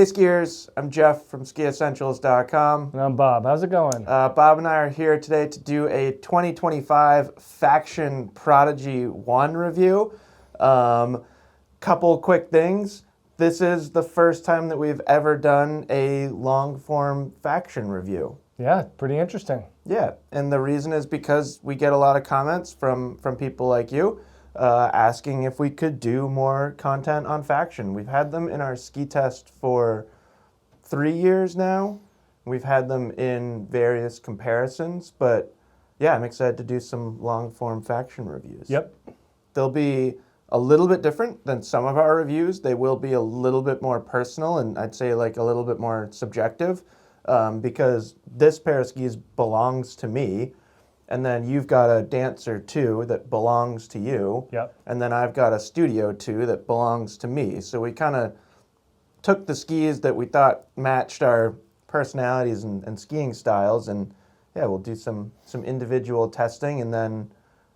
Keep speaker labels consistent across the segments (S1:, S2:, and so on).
S1: Hey skiers, I'm Jeff from SkiEssentials.com.
S2: And I'm Bob. How's it going?
S1: Bob and I are here today to do a 2025 Faction Prodigy 1 review. Couple quick things. This is the first time that we've ever done a long-form Faction review.
S2: Yeah, pretty interesting.
S1: Yeah, and the reason is because we get a lot of comments from people like you asking if we could do more content on Faction. We've had them in our ski test for 3 years now. We've had them in various comparisons, but yeah, I'm excited to do some long-form Faction reviews.
S2: Yep.
S1: They'll be a little bit different than some of our reviews. They will be a little bit more personal and I'd say like a little bit more subjective because this pair of skis belongs to me. And then you've got a Dancer 2 that belongs to you.
S2: Yep.
S1: And then I've got a Studio 2 that belongs to me. So we kind of took the skis that we thought matched our personalities and skiing styles. And yeah, we'll do some individual testing. And then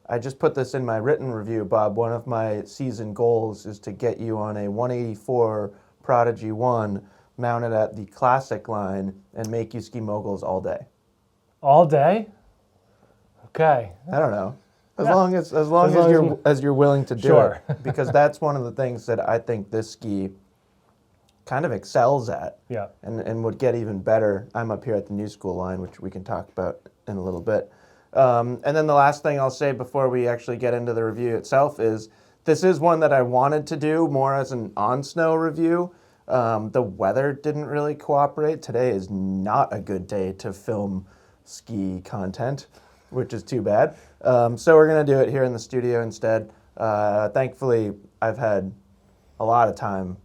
S1: I just put this in my written review, Bob. One of my season goals is to get you on a 184 Prodigy 1 mounted at the classic line and make you ski moguls all day.
S2: All day? Okay.
S1: I don't know. As long as you're willing to do
S2: Sure.
S1: it, because that's one of the things that I think this ski kind of excels at.
S2: Yeah.
S1: And would get even better. I'm up here at the new school line, which we can talk about in a little bit. And then the last thing I'll say before we actually get into the review itself is this is one that I wanted to do more as an on-snow review. The weather didn't really cooperate. Today is not a good day to film ski content, which is too bad. So we're going to do it here in the studio instead. Thankfully, I've had a lot of time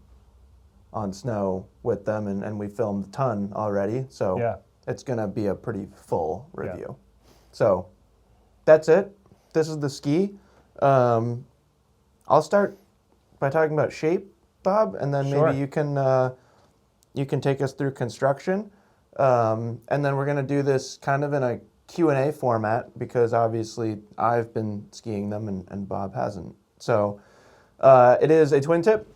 S1: on snow with them, and we filmed a ton already. So
S2: Yeah.
S1: It's going to be a pretty full review.
S2: Yeah.
S1: So that's it. This is the ski. I'll start by talking about shape, Bob, and then
S2: Sure.
S1: maybe you can take us through construction. And then we're going to do this kind of in a Q&A format because obviously I've been skiing them and Bob hasn't. So it is a twin tip.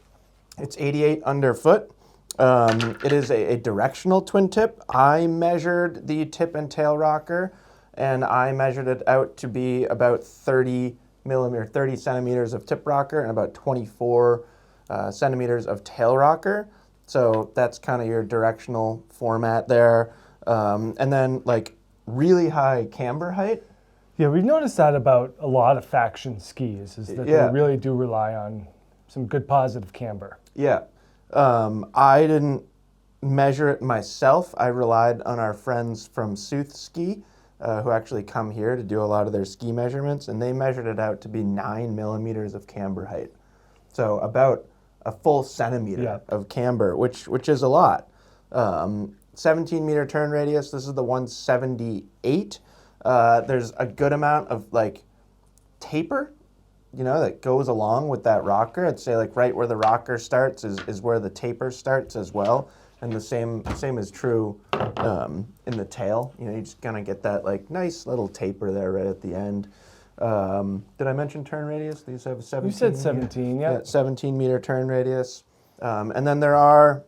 S1: It's 88 underfoot. It is a directional twin tip. I measured the tip and tail rocker and I measured it out to be about 30 centimeters of tip rocker and about 24 centimeters of tail rocker. So that's kind of your directional format there. And then like really high camber height.
S2: Yeah, we've noticed that about a lot of Faction skis, is that
S1: Yeah.
S2: they really do rely on some good positive camber.
S1: Yeah. I didn't measure it myself. I relied on our friends from Sooth Ski, who actually come here to do a lot of their ski measurements, and they measured it out to be 9 millimeters of camber height. So about a full centimeter of camber, which is a lot. 17-meter turn radius. This is the 178. There's a good amount of like taper, that goes along with that rocker. I'd say like right where the rocker starts is where the taper starts as well. And the same is true in the tail. You just gonna get that like nice little taper there right at the end. Did I mention turn radius? These have 17.
S2: You said 17, yeah.
S1: 17-meter turn radius. And then there are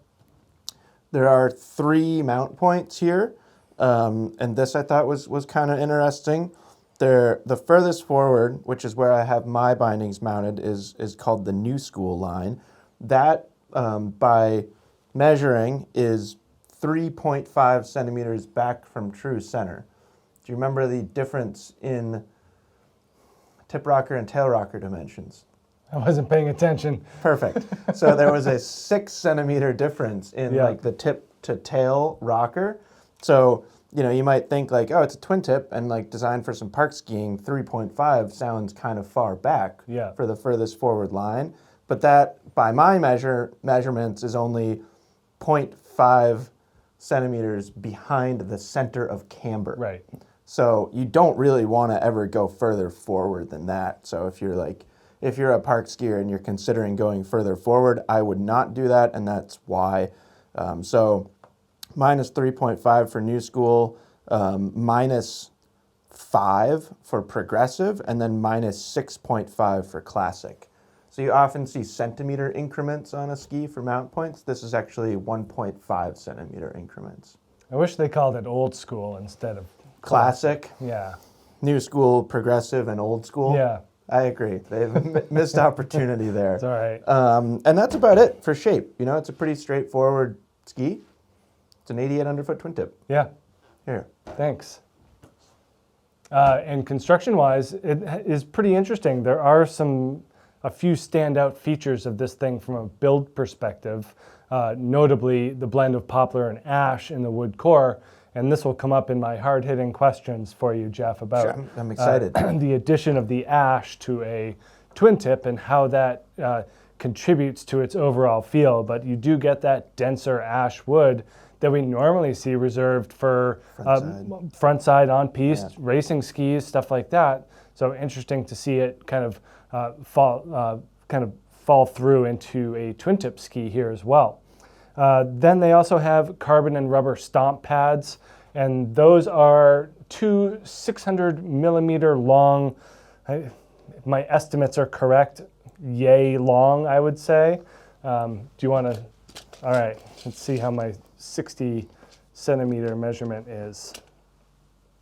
S1: 3 mount points here. And this I thought was kind of interesting. The furthest forward, which is where I have my bindings mounted, is called the new school line. That, by measuring, is 3.5 centimeters back from true center. Do you remember the difference in tip rocker and tail rocker dimensions?
S2: I wasn't paying attention.
S1: Perfect. So there was a 6 centimeter difference in like the tip to tail rocker. So, you might think like, oh, it's a twin tip and like designed for some park skiing. 3.5 sounds kind of far back for the furthest forward line. But that, by my measurements, is only 0.5 centimeters behind the center of camber.
S2: Right.
S1: So you don't really want to ever go further forward than that. So if you're a park skier and you're considering going further forward, I would not do that, and that's why. So minus 3.5 for new school, minus 5 for progressive, and then minus 6.5 for classic. So you often see centimeter increments on a ski for mount points. This is actually 1.5 centimeter increments.
S2: I wish they called it old school instead of
S1: Classic,
S2: Yeah.
S1: new school, progressive, and old school.
S2: Yeah.
S1: I agree. They've missed opportunity there.
S2: It's all right.
S1: And that's about it for shape. You know, it's a pretty straightforward ski. It's an 88 underfoot twin tip.
S2: Yeah.
S1: Here.
S2: Thanks. And construction-wise, it is pretty interesting. There are a few standout features of this thing from a build perspective, notably the blend of poplar and ash in the wood core. And this will come up in my hard-hitting questions for you, Jeff, about
S1: Sure, I'm excited.
S2: The addition of the ash to a twin tip and how that contributes to its overall feel. But you do get that denser ash wood that we normally see reserved for front side on-piste racing skis, stuff like that. So interesting to see it kind of fall through into a twin tip ski here as well. Then they also have carbon and rubber stomp pads, and those are two 600 millimeter long, if my estimates are correct, yay long, I would say. Do you want to, all right, let's see how my 60 centimeter measurement is.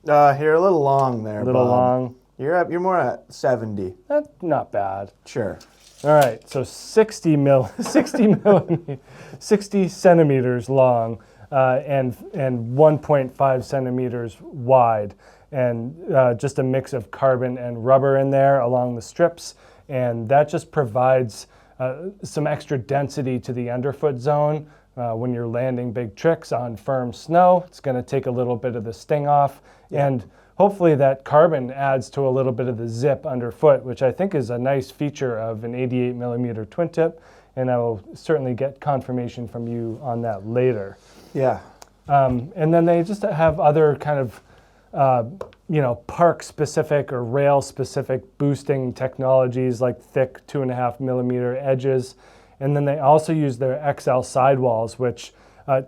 S1: You're a little long there,
S2: A little
S1: Bob.
S2: long.
S1: You're more at 70.
S2: That's not bad.
S1: Sure.
S2: All right, so 60 centimeters long and 1.5 centimeters wide, and just a mix of carbon and rubber in there along the strips, and that just provides some extra density to the underfoot zone. When you're landing big tricks on firm snow, it's going to take a little bit of the sting off, and hopefully that carbon adds to a little bit of the zip underfoot, which I think is a nice feature of an 88 millimeter twin tip, and I will certainly get confirmation from you on that later.
S1: Yeah.
S2: And then they just have other kind of, park-specific or rail-specific boosting technologies like thick 2.5 millimeter edges. And then they also use their XL sidewalls, which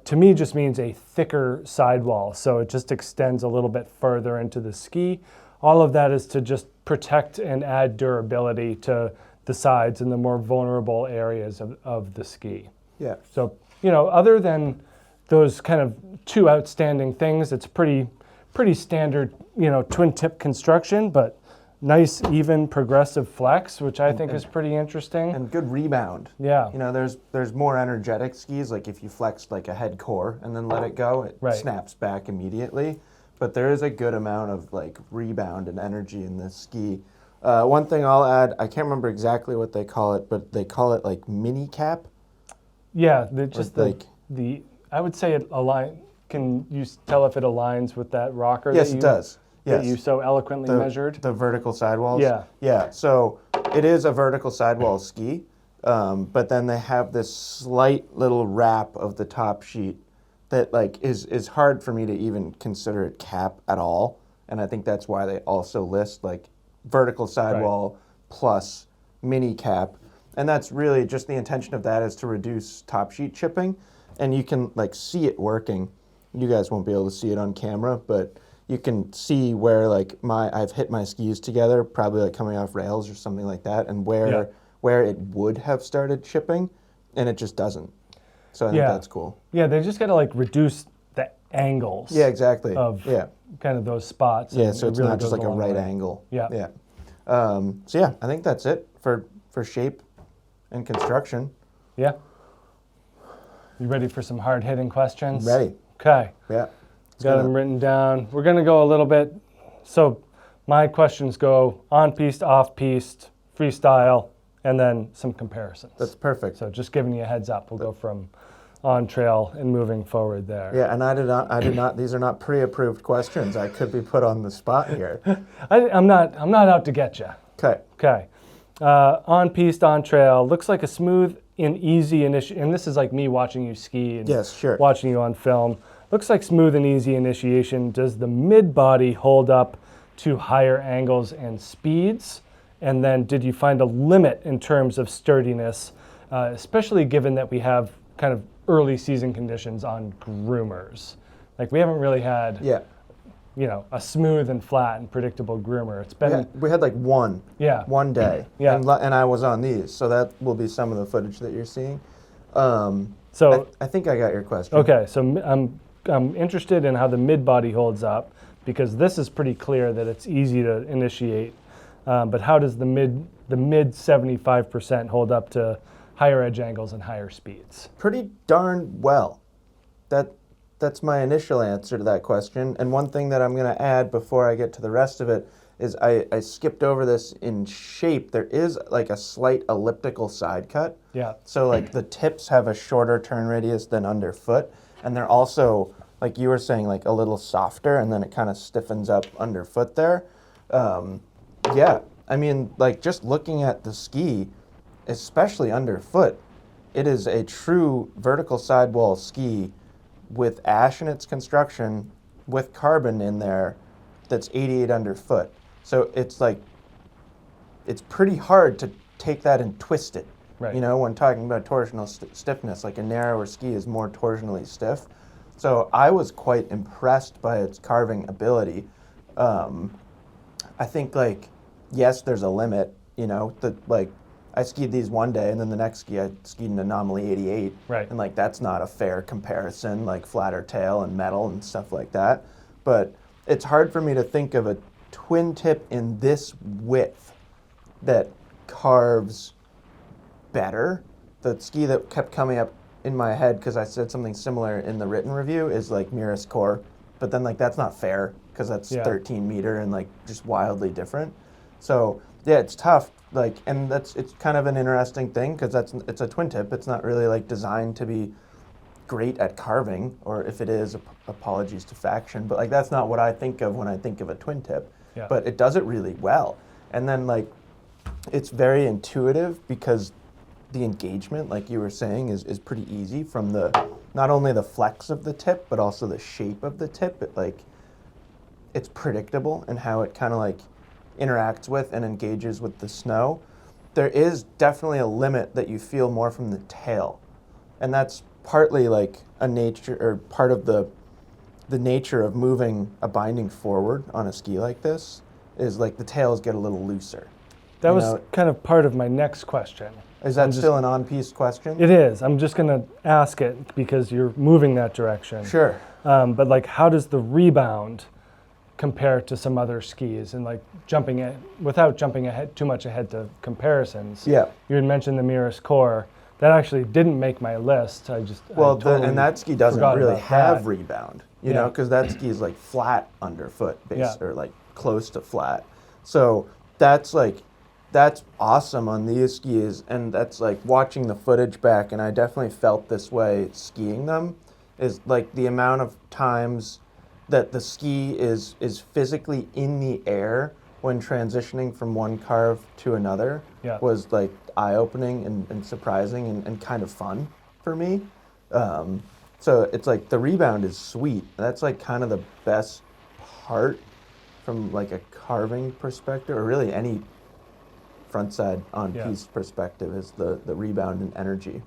S2: to me just means a thicker sidewall. So it just extends a little bit further into the ski. All of that is to just protect and add durability to the sides and the more vulnerable areas of the ski.
S1: Yeah.
S2: So, other than those kind of two outstanding things, it's pretty standard, twin tip construction, but nice, even, progressive flex, which I think is pretty interesting.
S1: And good rebound.
S2: Yeah.
S1: There's more energetic skis, like if you flex like a head core and then let it go, it snaps back immediately. But there is a good amount of like rebound and energy in this ski. One thing I'll add, I can't remember exactly what they call it, but they call it like mini cap.
S2: Yeah, I would say it align. Can you tell if it aligns with that rocker?
S1: Yes, it does. Yes.
S2: That you so eloquently measured?
S1: The vertical sidewalls?
S2: Yeah.
S1: Yeah, so it is a vertical sidewall ski, but then they have this slight little wrap of the top sheet that like is hard for me to even consider it cap at all. And I think that's why they also list like vertical sidewall plus mini cap. And that's really just the intention of that is to reduce top sheet chipping. And you can like see it working. You guys won't be able to see it on camera, but you can see where like I've hit my skis together, probably like coming off rails or something like that, and where it would have started chipping, and it just doesn't. So I think that's cool.
S2: Yeah, they just got to like reduce the angles.
S1: Yeah, exactly.
S2: Of kind of those spots.
S1: Yeah, so it's really not just like a right angle.
S2: Yeah.
S1: Yeah. So yeah, I think that's it for shape and construction.
S2: Yeah. You ready for some hard-hitting questions?
S1: Ready.
S2: Okay.
S1: Yeah.
S2: Got them written down. We're going to go a little bit. So my questions go on-piste, off-piste, freestyle, and then some comparisons.
S1: That's perfect.
S2: So just giving you a heads up, we'll go from on trail and moving forward there.
S1: Yeah, and I did not. These are not pre-approved questions. I could be put on the spot here.
S2: I'm not out to get you.
S1: Okay.
S2: Okay. On-piste, on trail, looks like a smooth and easy initiation. And this is like me watching you ski and
S1: yes, sure.
S2: watching you on film. Looks like smooth and easy initiation. Does the mid-body hold up to higher angles and speeds? And then did you find a limit in terms of sturdiness, especially given that we have kind of early season conditions on groomers? Like we haven't really had a smooth and flat and predictable groomer. It's been
S1: we had like one day,
S2: Yeah.
S1: and I was on these, so that will be some of the footage that you're seeing.
S2: So
S1: I think I got your question.
S2: okay, so I'm interested in how the mid body holds up, because this is pretty clear that it's easy to initiate. But how does the mid 75% hold up to higher edge angles and higher speeds?
S1: Pretty darn well. That's my initial answer to that question. And one thing that I'm going to add before I get to the rest of it is I skipped over this in shape. There is like a slight elliptical side cut.
S2: Yeah.
S1: So like the tips have a shorter turn radius than underfoot, and they're also, like you were saying, like a little softer, and then it kind of stiffens up underfoot there. Yeah, I mean, like just looking at the ski, especially underfoot, it is a true vertical sidewall ski with ash in its construction, with carbon in there, that's 88 underfoot. So it's like, it's pretty hard to take that and twist it.
S2: Right.
S1: You know, when talking about torsional stiffness, like a narrower ski is more torsionally stiff. So I was quite impressed by its carving ability. I think like, yes, there's a limit, you know, like I skied these one day, and then the next ski I skied an Anomaly 88.
S2: Right.
S1: And like that's not a fair comparison, like flatter tail and metal and stuff like that. But it's hard for me to think of a twin tip in this width that carves better. The ski that kept coming up in my head, because I said something similar in the written review, is like Miras Core. But then like that's not fair, because that's 13 meter and like just wildly different. So yeah, it's tough. Like, and it's kind of an interesting thing, because it's a twin tip. It's not really like designed to be great at carving, or if it is, apologies to Faction, but like that's not what I think of when I think of a twin tip.
S2: Yeah.
S1: But it does it really well. And then like it's very intuitive, because the engagement, like you were saying, is pretty easy from the not only the flex of the tip, but also the shape of the tip. It's predictable in how it kind of like interacts with and engages with the snow. There is definitely a limit that you feel more from the tail, and that's partly like a nature, or part of the nature of moving a binding forward on a ski like this, is like the tails get a little looser.
S2: That was kind of part of my next question.
S1: Is that still an on-piste question?
S2: It is. I'm just going to ask it because you're moving that direction.
S1: Sure.
S2: But like, how does the rebound compare to some other skis? And like without jumping ahead too much ahead to comparisons.
S1: Yeah.
S2: You had mentioned the Miras Core. That actually didn't make my list.
S1: And that ski doesn't really have rebound, you know, because that ski is like flat underfoot, or like close to flat. So that's awesome on these skis, and that's like watching the footage back, and I definitely felt this way skiing them, is like the amount of times that the ski is physically in the air when transitioning from one carve to another was like eye-opening and surprising and kind of fun for me. So it's like the rebound is sweet. That's like kind of the best part from like a carving perspective, or really any frontside on-piste perspective, is the rebound and energy.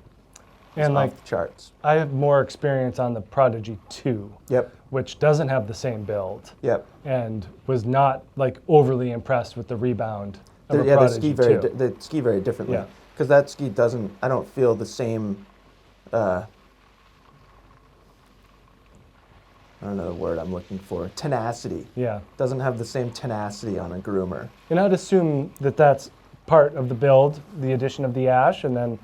S2: And
S1: like off the charts.
S2: I have more experience on the Prodigy 2.
S1: Yep.
S2: Which doesn't have the same build.
S1: Yep.
S2: And was not like overly impressed with the rebound of a Prodigy 2.
S1: The ski very differently.
S2: Yeah.
S1: Because that ski doesn't, I don't feel the same, I don't know the word I'm looking for, tenacity.
S2: Yeah.
S1: Doesn't have the same tenacity on a groomer.
S2: And I'd assume that that's part of the build, the addition of the ash, and then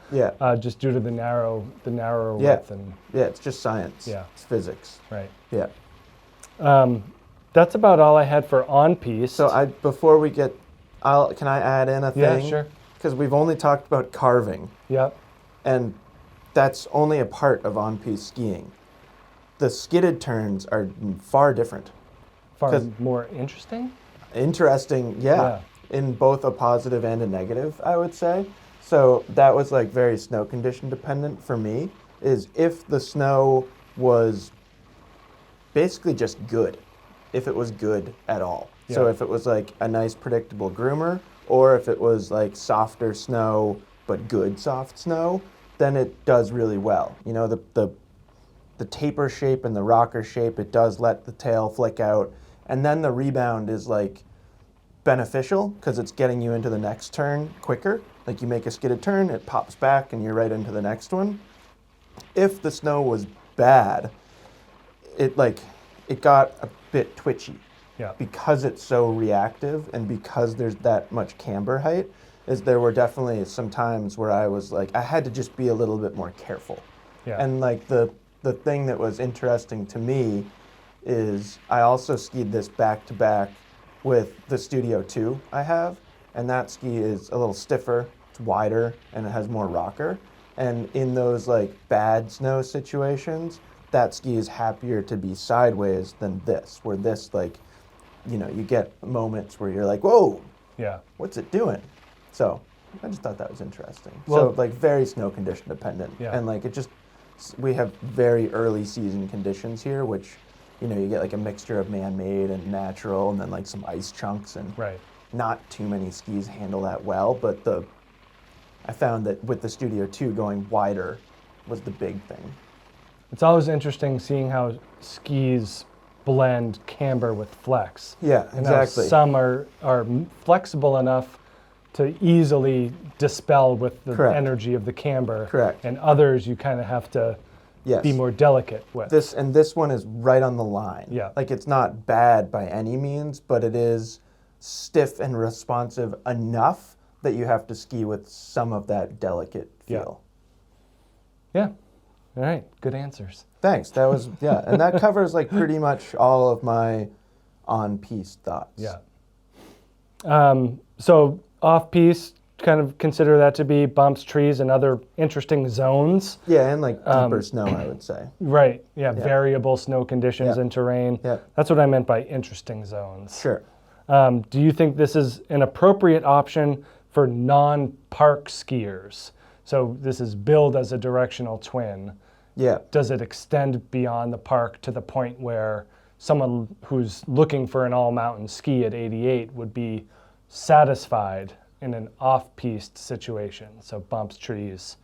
S2: just due to the narrower width. And
S1: it's just science.
S2: Yeah.
S1: It's physics.
S2: Right.
S1: Yeah.
S2: That's about all I had for on-piste.
S1: So before we get, can I add in a thing?
S2: Yeah, sure.
S1: Because we've only talked about carving.
S2: Yep.
S1: And that's only a part of on-piste skiing. The skidded turns are far different.
S2: Far more interesting?
S1: Interesting, yeah. In both a positive and a negative, I would say. So that was like very snow condition dependent for me, is if the snow was basically just good, if it was good at all. Yeah. So if it was like a nice predictable groomer, or if it was like softer snow but good soft snow, then it does really well. You know, the taper shape and the rocker shape, it does let the tail flick out, And then the rebound is like beneficial because it's getting you into the next turn quicker. Like you make a skidded turn, it pops back and you're right into the next one. If the snow was bad, it got a bit twitchy.
S2: Yeah.
S1: Because it's so reactive and because there's that much camber height, there were definitely some times where I was like, I had to just be a little bit more careful.
S2: Yeah.
S1: And like the thing that was interesting to me is I also skied this back to back with the Studio 2 I have, and that ski is a little stiffer, it's wider, and it has more rocker. And in those like bad snow situations, that ski is happier to be sideways than this, where this like, you know, you get moments where you're like, whoa,
S2: Yeah.
S1: what's it doing? So I just thought that was interesting.
S2: Well-
S1: so like very snow condition dependent.
S2: Yeah.
S1: And like we have very early season conditions here, which, you know, you get like a mixture of man-made and natural and then like some ice chunks, and
S2: Right.
S1: not too many skis handle that well. But I found that with the Studio 2 going wider was the big thing.
S2: It's always interesting seeing how skis blend camber with flex.
S1: Yeah,
S2: And how
S1: exactly.
S2: some are flexible enough to easily dispel with the
S1: Correct.
S2: energy of the camber.
S1: Correct.
S2: And others you kind of have to
S1: Yes.
S2: be more delicate with.
S1: This one is right on the line.
S2: Yeah.
S1: Like it's not bad by any means, but it is stiff and responsive enough that you have to ski with some of that delicate feel.
S2: Yeah. All right. Good answers.
S1: Thanks. That was and that covers like pretty much all of my on-piste thoughts.
S2: Yeah. So off-piste, kind of consider that to be bumps, trees, and other interesting zones.
S1: Yeah, and like deeper snow, I would say.
S2: Right. Yeah. Variable snow conditions
S1: Yeah.
S2: and terrain.
S1: Yeah.
S2: That's what I meant by interesting zones.
S1: Sure.
S2: Do you think this is an appropriate option for non-park skiers? So this is billed as a directional twin.
S1: Yeah.
S2: Does it extend beyond the park to the point where someone who's looking for an all-mountain ski at 88 would be satisfied in an off-piste situation? So bumps, trees,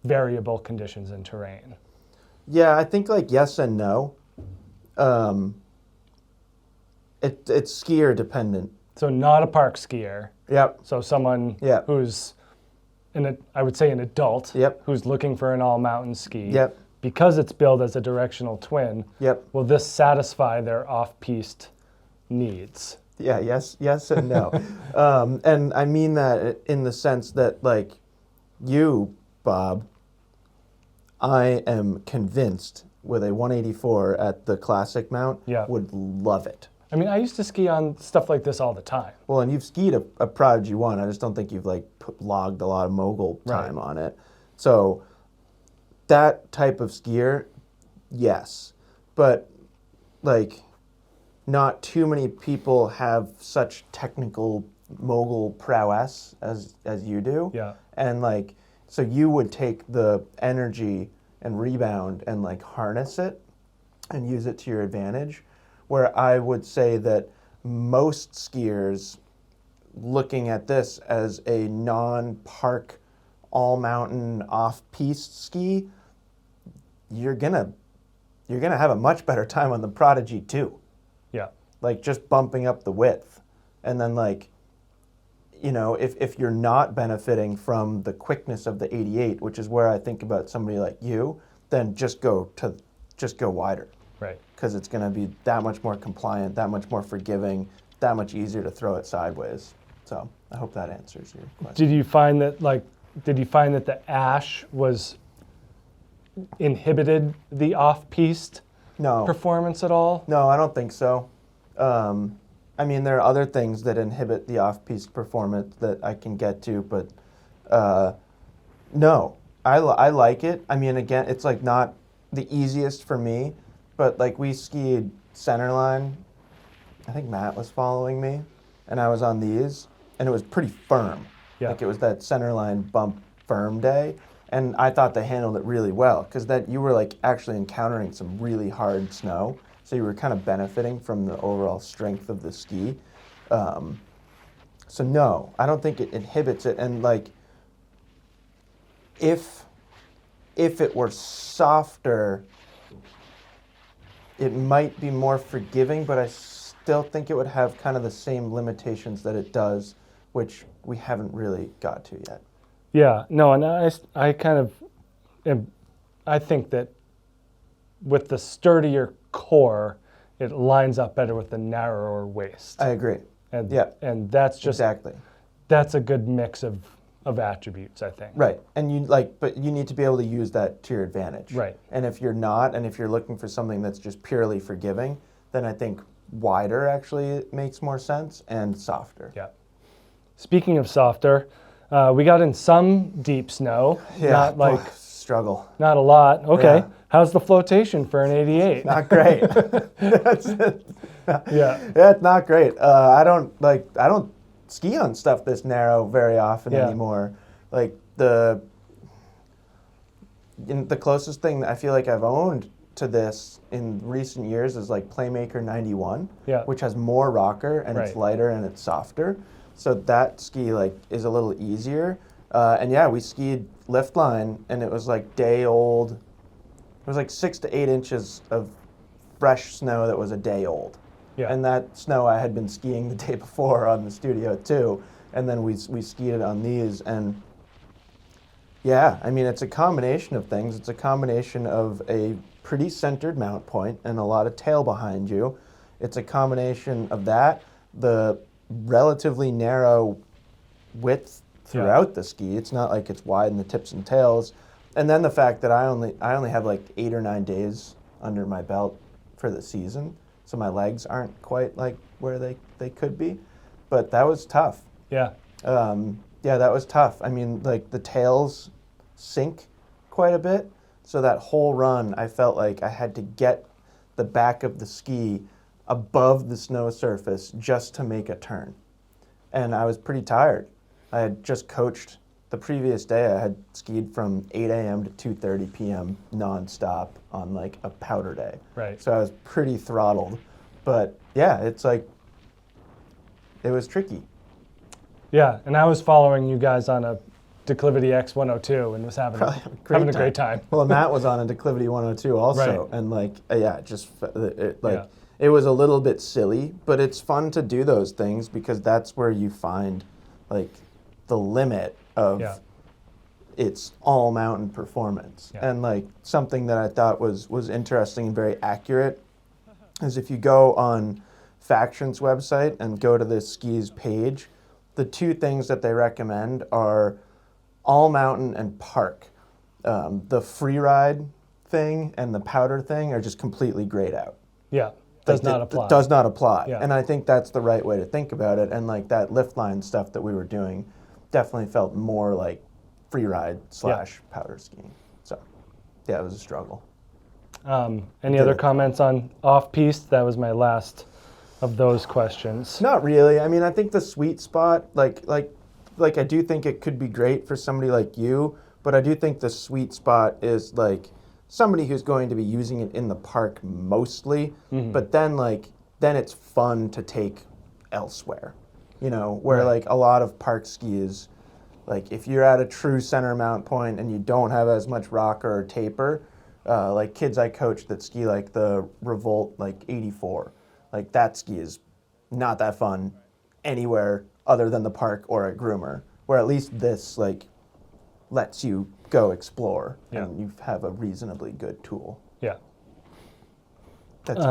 S2: variable conditions and terrain.
S1: Yeah, I think like yes and no. It's skier dependent.
S2: So not a park skier.
S1: Yep.
S2: So someone
S1: Yeah.
S2: who's, I would say an adult,
S1: Yep.
S2: who's looking for an all-mountain ski.
S1: Yep.
S2: Because it's billed as a directional twin,
S1: Yep.
S2: will this satisfy their off-piste needs?
S1: Yeah, yes and no. And I mean that in the sense that, like, you, Bob, I am convinced with a 184 at the classic mount
S2: Yeah.
S1: would love it.
S2: I mean, I used to ski on stuff like this all the time.
S1: Well, and you've skied a Prodigy 1. I just don't think you've, like, logged a lot of mogul time
S2: Right.
S1: on it. So that type of skier, yes. But, like, not too many people have such technical mogul prowess as you do.
S2: Yeah.
S1: And like, so you would take the energy and rebound and like harness it and use it to your advantage. Where I would say that most skiers looking at this as a non-park, all-mountain, off-piste ski, you're gonna have a much better time on the Prodigy too.
S2: Yeah.
S1: Like just bumping up the width. And then like, you know, if you're not benefiting from the quickness of the 88, which is where I think about somebody like you, then just go wider.
S2: Right.
S1: Because it's going to be that much more compliant, that much more forgiving, that much easier to throw it sideways. So I hope that answers your question.
S2: Did you find that the ash was inhibited the off-piste
S1: No.
S2: performance at all?
S1: No, I don't think so. I mean, there are other things that inhibit the off-piste performance that I can get to, but no, I like it. I mean, again, it's like not the easiest for me, but like we skied centerline. I think Matt was following me, and I was on these, and it was pretty firm.
S2: Yeah.
S1: Like it was that centerline bump firm day, and I thought they handled it really well because that you were like actually encountering some really hard snow. So you were kind of benefiting from the overall strength of the ski. So no, I don't think it inhibits it. And like, if it were softer, it might be more forgiving, but I still think it would have kind of the same limitations that it does, which we haven't really got to yet.
S2: Yeah, no, and I kind of, I think that with the sturdier core, it lines up better with the narrower waist.
S1: I agree.
S2: And,
S1: Yeah.
S2: and that's just,
S1: Exactly.
S2: that's a good mix of attributes, I think.
S1: Right. And but you need to be able to use that to your advantage.
S2: Right.
S1: And if you're not, and if you're looking for something that's just purely forgiving, then I think wider actually makes more sense and softer.
S2: Yeah. Speaking of softer, we got in some deep snow.
S1: Yeah.
S2: Not like,
S1: struggle.
S2: not a lot. Okay.
S1: Yeah.
S2: How's the flotation for an 88?
S1: Not great. That's it.
S2: Yeah.
S1: Yeah, it's not great. I don't ski on stuff this narrow very often anymore. Like the closest thing that I feel like I've owned to this in recent years is like Playmaker 91, which has more rocker and it's lighter and it's softer. So that ski like is a little easier. And yeah, we skied lift line and it was like day old. It was like 6 to 8 inches of fresh snow that was a day old.
S2: Yeah.
S1: And that snow I had been skiing the day before on the Studio 2, and then we skied it on these. And yeah, I mean, it's a combination of things. It's a combination of a pretty centered mount point and a lot of tail behind you. It's a combination of that, the relatively narrow width throughout the ski. It's not like it's wide in the tips and tails. And then the fact that I only have like 8 or 9 days under my belt for the season. So my legs aren't quite like where they could be, but that was tough.
S2: Yeah.
S1: Yeah, that was tough. I mean, like the tails sink quite a bit. So that whole run, I felt like I had to get the back of the ski above the snow surface just to make a turn. And I was pretty tired. I had just coached the previous day. I had skied from 8 a.m. to 2:30 p.m. nonstop on like a powder day.
S2: Right.
S1: So I was pretty throttled. But yeah, it's like, it was tricky.
S2: Yeah, and I was following you guys on a Declivity X102 and was having a great time.
S1: Well, Matt was on a Declivity 102 also, and like, yeah, it was a little bit silly, but it's fun to do those things because that's where you find like the limit of its all mountain performance. And like something that I thought was interesting and very accurate is if you go on Faction's website and go to the skis page, the two things that they recommend are all mountain and park. The free ride thing and the powder thing are just completely grayed out.
S2: Yeah, does not apply.
S1: Does not apply.
S2: Yeah.
S1: And I think that's the right way to think about it. And like that lift line stuff that we were doing definitely felt more like free ride / powder skiing. So yeah, it was a struggle.
S2: Any other comments on off-piste? That was my last of those questions.
S1: Not really. I mean, I think the sweet spot, like I do think it could be great for somebody like you, but I do think the sweet spot is like somebody who's going to be using it in the park mostly, but then it's fun to take elsewhere, you know, where like a lot of park skis, like if you're at a true center mount point and you don't have as much rocker or taper, like kids I coach that ski like the Revolt like 84, like that ski is not that fun anywhere other than the park or a groomer, where at least this like lets you go explore and you have a reasonably good tool.
S2: Yeah.
S1: That's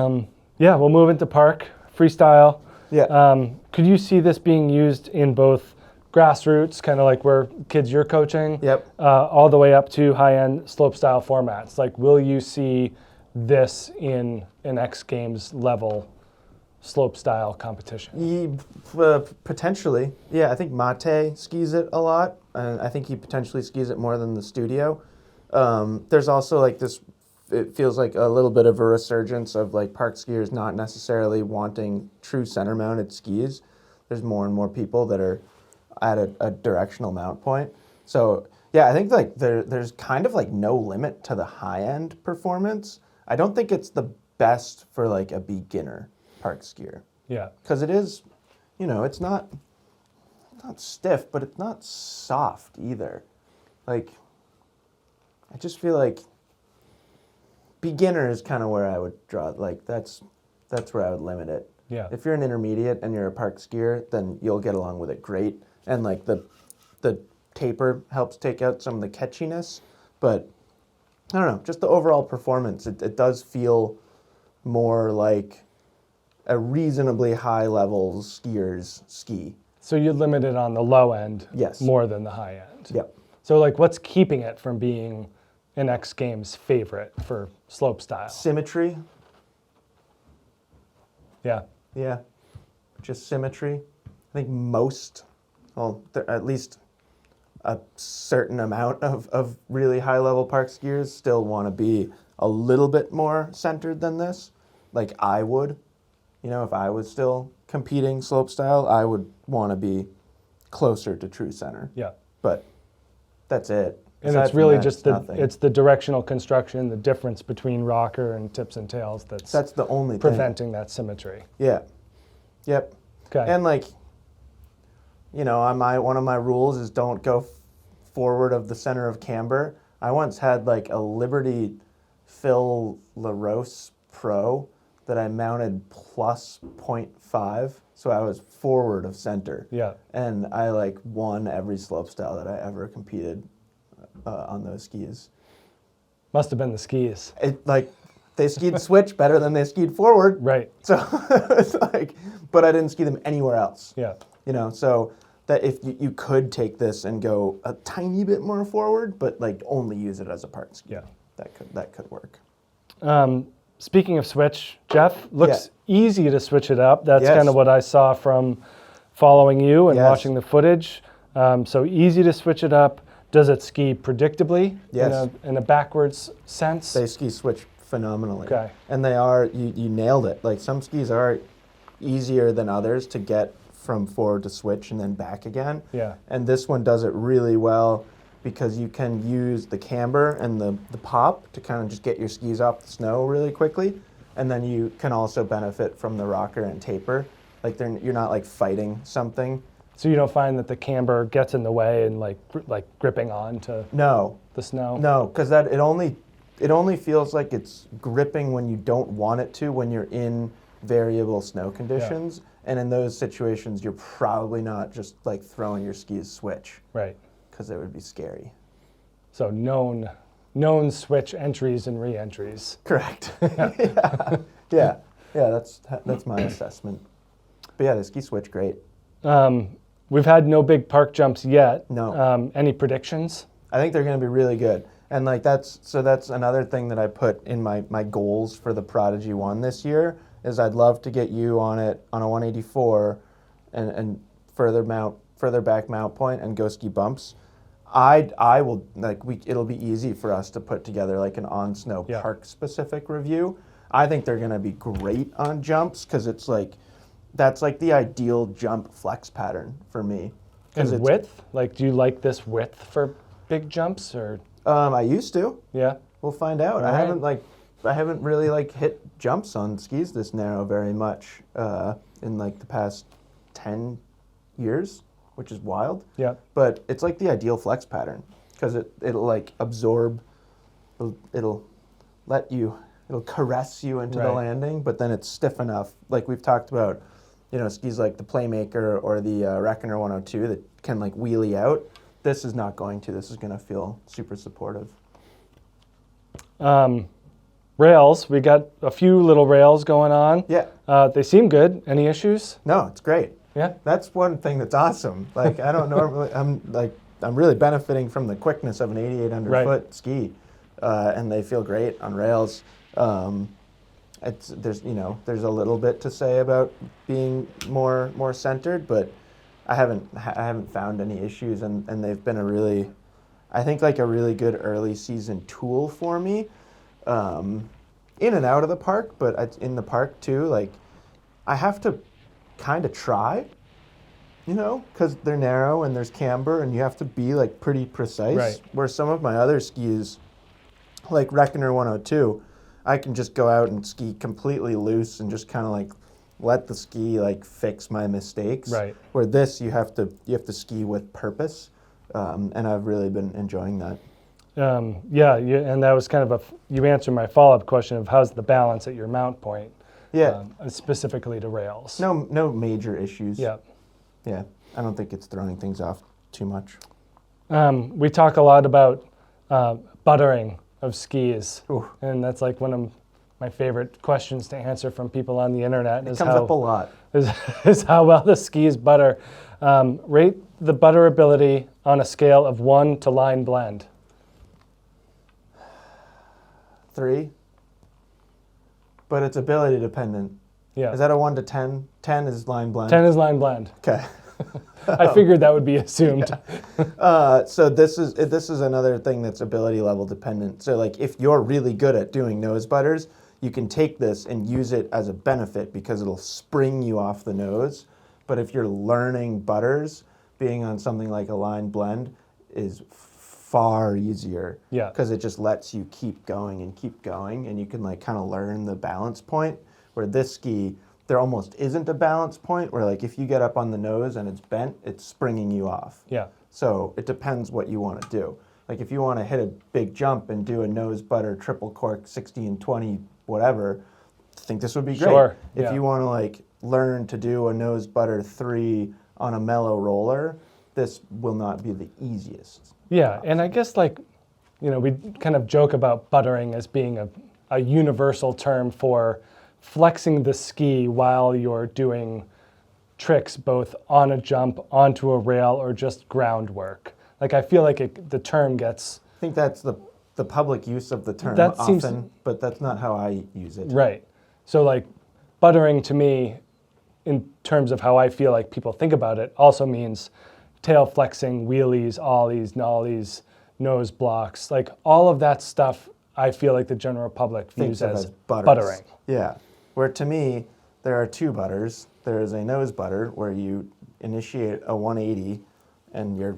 S2: yeah, we'll move into park, freestyle.
S1: Yeah.
S2: Could you see this being used in both grassroots, kind of like where kids you're coaching, all the way up to high-end slopestyle formats? Like, will you see this in an X Games level slopestyle competition?
S1: Potentially. Yeah, I think Mate skis it a lot, and I think he potentially skis it more than the Studio. There's also like this, it feels like a little bit of a resurgence of like park skiers not necessarily wanting true center mounted skis. There's more and more people that are at a directional mount point. So yeah, I think like there's kind of like no limit to the high end performance. I don't think it's the best for like a beginner park skier.
S2: Yeah.
S1: Because it is, you know, it's not stiff, but it's not soft either. Like, I just feel like beginner is kind of where I would draw. Like that's where I would limit it.
S2: Yeah.
S1: If you're an intermediate and you're a park skier, then you'll get along with it great. And like the taper helps take out some of the catchiness, but I don't know, just the overall performance. It does feel more like a reasonably high level skier's ski.
S2: So you limit it on the low end
S1: Yes.
S2: more than the high end.
S1: Yep.
S2: So like what's keeping it from being an X Games favorite for slopestyle?
S1: Symmetry.
S2: Yeah.
S1: Yeah. Just symmetry. I think most, well, at least a certain amount of really high level park skiers still want to be a little bit more centered than this. Like I would, if I was still competing slopestyle, I would want to be closer to true center.
S2: Yeah.
S1: But that's it.
S2: And
S1: Aside
S2: it's
S1: from
S2: really
S1: that,
S2: just
S1: nothing.
S2: it's the directional construction, the difference between rocker and tips and tails that's
S1: the only thing.
S2: preventing that symmetry.
S1: Yeah. Yep.
S2: Okay.
S1: And like, one of my rules is don't go forward of the center of camber. I once had like a Liberty Phil LaRose Pro that I mounted plus 0.5, so I was forward of center.
S2: Yeah.
S1: And I like won every slopestyle that I ever competed on those skis.
S2: Must have been the skis.
S1: It like they skied switch better than they skied forward.
S2: Right.
S1: So it's like, but I didn't ski them anywhere else.
S2: Yeah.
S1: So that if you could take this and go a tiny bit more forward, but like only use it as a park ski.
S2: Yeah.
S1: That could work.
S2: Speaking of switch, Jeff, looks easy to switch it up. That's
S1: Yes.
S2: kind of what I saw from following you and
S1: Yes.
S2: watching the footage. So easy to switch it up. Does it ski predictably
S1: Yes.
S2: in a backwards sense?
S1: They ski switch phenomenally.
S2: Okay.
S1: And they are, you nailed it. Like some skis are easier than others to get from forward to switch and then back again.
S2: Yeah.
S1: And this one does it really well because you can use the camber and the pop to kind of just get your skis off the snow really quickly. And then you can also benefit from the rocker and taper. Like you're not like fighting something.
S2: So you don't find that the camber gets in the way and like gripping on to
S1: No,
S2: the snow?
S1: no, because it only feels like it's gripping when you don't want it to, when you're in variable snow conditions. And in those situations, you're probably not just like throwing your skis switch.
S2: Right.
S1: Because it would be scary.
S2: So known switch entries and re-entries.
S1: Correct. Yeah. That's my assessment. But yeah, the ski switch, great.
S2: We've had no big park jumps yet.
S1: No.
S2: Any predictions?
S1: I think they're going to be really good. And like that's another thing that I put in my goals for the Prodigy 1 this year is I'd love to get you on it on a 184 and further back mount point and go ski bumps. I will it'll be easy for us to put together like an on snow park specific review. I think they're going to be great on jumps because it's like that's like the ideal jump flex pattern for me.
S2: And width? Like, do you like this width for big jumps or?
S1: I used to.
S2: Yeah.
S1: We'll find out.
S2: All right.
S1: I haven't really like hit jumps on skis this narrow very much in like the past 10 years, which is wild.
S2: Yeah.
S1: But it's like the ideal flex pattern because it'll like absorb, it'll caress you into the landing, but then it's stiff enough. Like we've talked about, skis like the Playmaker or the Reckoner 102 that can like wheelie out. This is not going to. This is going to feel super supportive.
S2: Rails, we got a few little rails going on.
S1: Yeah.
S2: They seem good. Any issues?
S1: No, it's great.
S2: Yeah.
S1: That's one thing that's awesome. Like I don't normally, I'm really benefiting from the quickness of an 8,800 foot ski, and they feel great on rails. There's a little bit to say about being more centered, but I haven't found any issues, and they've been a really good early season tool for me, in and out of the park, but in the park too. Like I have to kind of try, because they're narrow and there's camber, and you have to be like pretty precise.
S2: Right.
S1: Where some of my other skis, like Reckoner 102, I can just go out and ski completely loose and just kind of like let the ski like fix my mistakes.
S2: Right.
S1: Where this you have to ski with purpose, and I've really been enjoying that.
S2: And that was kind of you answered my follow-up question of how's the balance at your mount point,
S1: Yeah.
S2: specifically to rails.
S1: No major issues.
S2: Yeah.
S1: Yeah. I don't think it's throwing things off too much.
S2: We talk a lot about buttering of skis,
S1: Ooh.
S2: and that's like one of my favorite questions to answer from people on the internet.
S1: It comes up a lot.
S2: Is how well the skis butter. Rate the butterability on a scale of 1 to line blend.
S1: 3. But it's ability dependent.
S2: Yeah.
S1: Is that a 1 to 10? 10 is line blend.
S2: 10 is line blend.
S1: Okay.
S2: I figured that would be assumed.
S1: So this is another thing that's ability level dependent. So like if you're really good at doing nose butters, you can take this and use it as a benefit because it'll spring you off the nose. But if you're learning butters, being on something like a line blend is far easier.
S2: Yeah.
S1: Because it just lets you keep going, and you can like kind of learn the balance point. Where this ski, there almost isn't a balance point. Where like if you get up on the nose and it's bent, it's springing you off.
S2: Yeah.
S1: So it depends what you want to do. Like if you want to hit a big jump and do a nose butter triple cork 60 and 20 whatever, I think this would be great.
S2: Sure.
S1: If
S2: Yeah.
S1: you want to like learn to do a nose butter 3 on a mellow roller, this will not be the easiest.
S2: Yeah, and I guess like, we kind of joke about buttering as being a universal term for flexing the ski while you're doing tricks both on a jump, onto a rail, or just groundwork. Like I feel like the term gets...
S1: I think that's the public use of the term
S2: That
S1: often,
S2: seems-
S1: but that's not how I use it.
S2: Right. So like buttering to me, in terms of how I feel like people think about it, also means tail flexing, wheelies, ollies, nollies, nose blocks, like all of that stuff I feel like the general public
S1: Thinks
S2: views
S1: of
S2: as
S1: butters.
S2: buttering.
S1: Yeah. Where to me, there are 2 butters. There is a nose butter where you initiate a 180 and your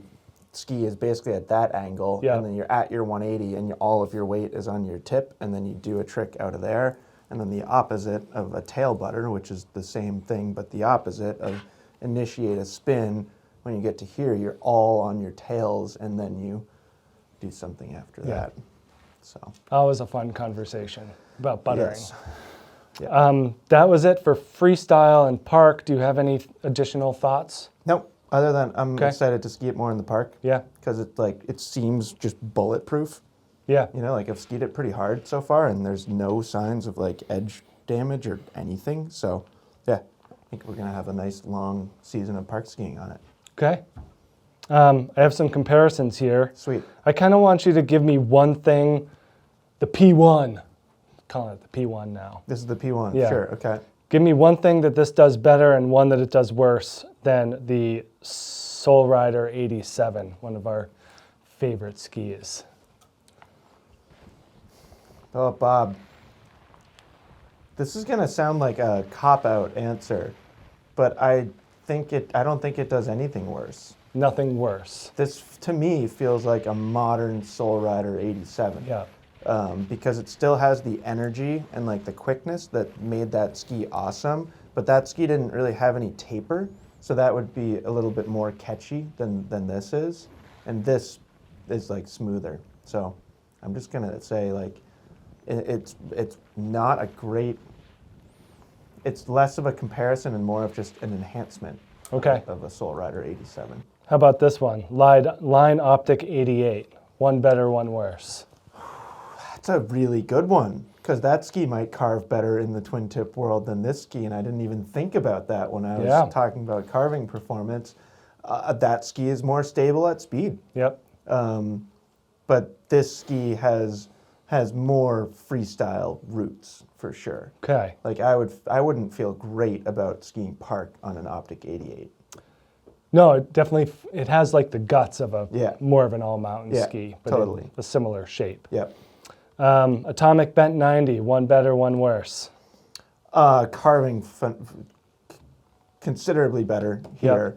S1: ski is basically at that angle,
S2: Yeah.
S1: and then you're at your 180 and all of your weight is on your tip, and then you do a trick out of there. And then the opposite of a tail butter, which is the same thing but the opposite of initiate a spin. When you get to here, you're all on your tails, and then you do something after that. So
S2: Always a fun conversation about buttering.
S1: yes. Yeah.
S2: That was it for freestyle and park. Do you have any additional thoughts?
S1: Nope. Other than I'm
S2: Okay.
S1: excited to ski it more in the park
S2: Yeah.
S1: because it seems just bulletproof.
S2: Yeah.
S1: Like I've skied it pretty hard so far, and there's no signs of like edge damage or anything. So yeah, I think we're gonna have a nice long season of park skiing on it.
S2: Okay. I have some comparisons here.
S1: Sweet.
S2: I kind of want you to give me one thing, the P1. Calling it the P1 now.
S1: This is the P1.
S2: Yeah.
S1: Sure. Okay.
S2: Give me one thing that this does better and one that it does worse than the Soul Rider 87, one of our favorite skis.
S1: Oh, Bob. This is gonna sound like a cop-out answer, but I don't think it does anything worse.
S2: Nothing worse.
S1: This to me feels like a modern Soul Rider 87.
S2: Yeah.
S1: Because it still has the energy and like the quickness that made that ski awesome, but that ski didn't really have any taper, so that would be a little bit more catchy than this is, and this is like smoother. So I'm just gonna say like it's not a great. It's less of a comparison and more of just an enhancement.
S2: Okay.
S1: Of a Soul Rider 87.
S2: How about this one? Line Optic 88. One better, one worse.
S1: That's a really good one, because that ski might carve better in the twin tip world than this ski, and I didn't even think about that when I was talking about carving performance. That ski is more stable at speed.
S2: Yep.
S1: But this ski has more freestyle roots for sure.
S2: Okay.
S1: Like I wouldn't feel great about skiing park on an Optic 88.
S2: No, it definitely, it has like the guts of more of an all-mountain
S1: Yeah,
S2: ski, but
S1: totally.
S2: in a similar shape.
S1: Yep.
S2: Atomic Bent 90, one better, one worse.
S1: Carving considerably better here.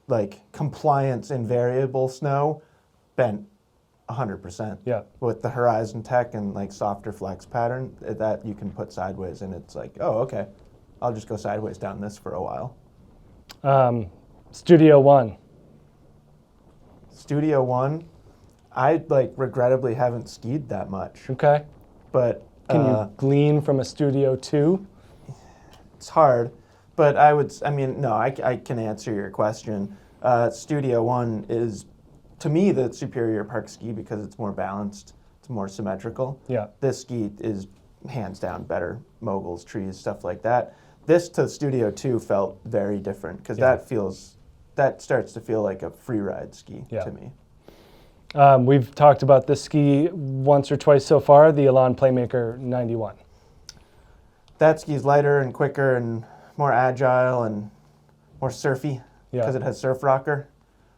S1: Like compliance in variable snow, bent 100%.
S2: Yeah.
S1: With the Horizon Tech and like softer flex pattern that you can put sideways, and it's like, oh, okay, I'll just go sideways down this for a while.
S2: Studio One.
S1: Studio One, I like regrettably haven't skied that much,
S2: Okay.
S1: but
S2: Can you glean from a Studio 2?
S1: it's hard. But no, I can answer your question. Studio One is, to me, the superior park ski because it's more balanced, it's more symmetrical.
S2: Yeah.
S1: This ski is hands down better, moguls, trees, stuff like that. This to Studio 2 felt very different because that starts to feel like a free ride ski to me.
S2: We've talked about this ski once or twice so far, the Elan Playmaker 91.
S1: That ski's lighter and quicker and more agile and more surfy because it has surf rocker.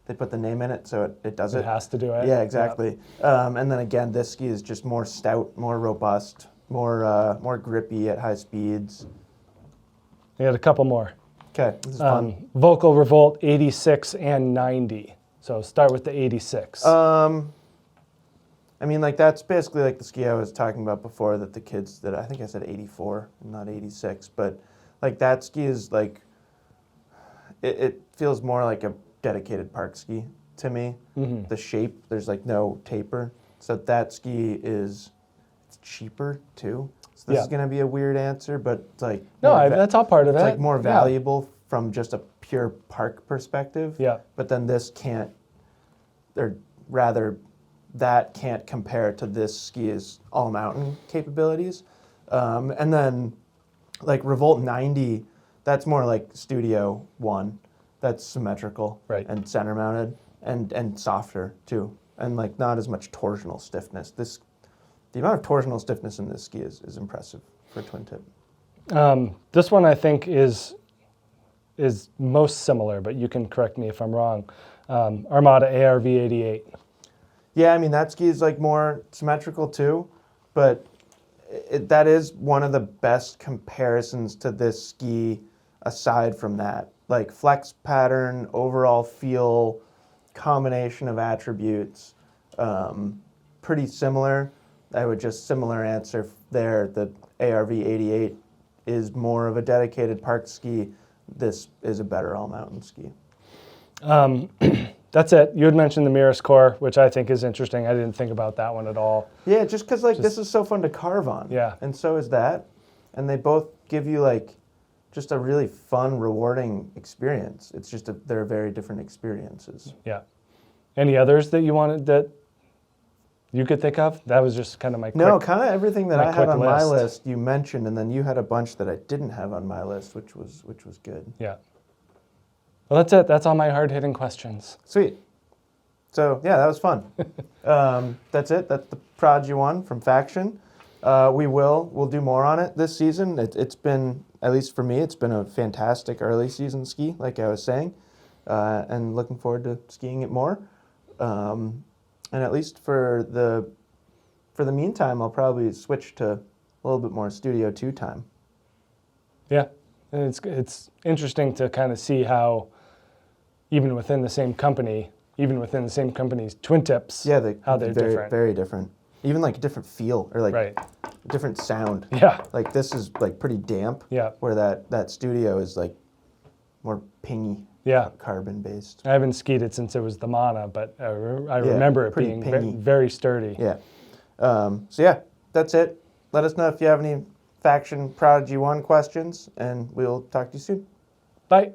S1: They put the name in it, so it does it.
S2: It has to do it.
S1: Yeah, exactly. And then again, this ski is just more stout, more robust, more grippy at high speeds.
S2: We had a couple more.
S1: Okay, this is fun.
S2: Vocal Revolt 86 and 90. So start with the 86.
S1: I mean, like that's basically like the ski I was talking about before that the kids that I think I said 84, not 86, but like that ski is like it feels more like a dedicated park ski to me. The shape, there's like no taper, so that ski it's cheaper too. So this is gonna be a weird answer, but it's like
S2: that's all part of it.
S1: It's like more valuable from just a pure park perspective.
S2: Yeah.
S1: But then this can't, or rather, that can't compare to this ski's all mountain capabilities. And then like Revolt 90, that's more like Studio One. That's symmetrical and center mounted and softer too. And like not as much torsional stiffness. The amount of torsional stiffness in this ski is impressive for a twin tip.
S2: This one I think is most similar, but you can correct me if I'm wrong. Armada ARV 88.
S1: Yeah, I mean, that ski is like more symmetrical too, but that is one of the best comparisons to this ski aside from that. Like flex pattern, overall feel, combination of attributes, pretty similar. I would just similar answer there. The ARV 88 is more of a dedicated park ski. This is a better all-mountain ski.
S2: That's it. You had mentioned the Mirror's Core, which I think is interesting. I didn't think about that one at all.
S1: Yeah, just because like this is so fun to carve on.
S2: Yeah.
S1: And so is that. And they both give you like just a really fun, rewarding experience. It's just they're very different experiences.
S2: Yeah. Any others that you wanted that you could think of? That was just kind of my quick,
S1: kind of everything that I had on my
S2: list.
S1: list you mentioned, and then you had a bunch that I didn't have on my list, which was good.
S2: Yeah. Well, that's it. That's all my hard-hitting questions.
S1: Sweet. So yeah, that was fun. That's it. That's the Prodigy one from Faction. We'll do more on it this season. It's been, at least for me, it's been a fantastic early season ski, like I was saying, and looking forward to skiing it more. And at least for the meantime, I'll probably switch to a little bit more Studio 2 time.
S2: Yeah, and it's interesting to kind of see how even within the same company's twin tips, how they're
S1: very,
S2: different.
S1: Very different. Even like a different feel or like a different sound.
S2: Yeah.
S1: Like this is like pretty damp.
S2: Yeah.
S1: Where that Studio is like more pingy.
S2: Yeah.
S1: Carbon based.
S2: I haven't skied it since it was the Mana, but I remember it being very sturdy.
S1: Yeah. So yeah, that's it. Let us know if you have any Faction Prodigy 1 questions, and we'll talk to you soon.
S2: Bye.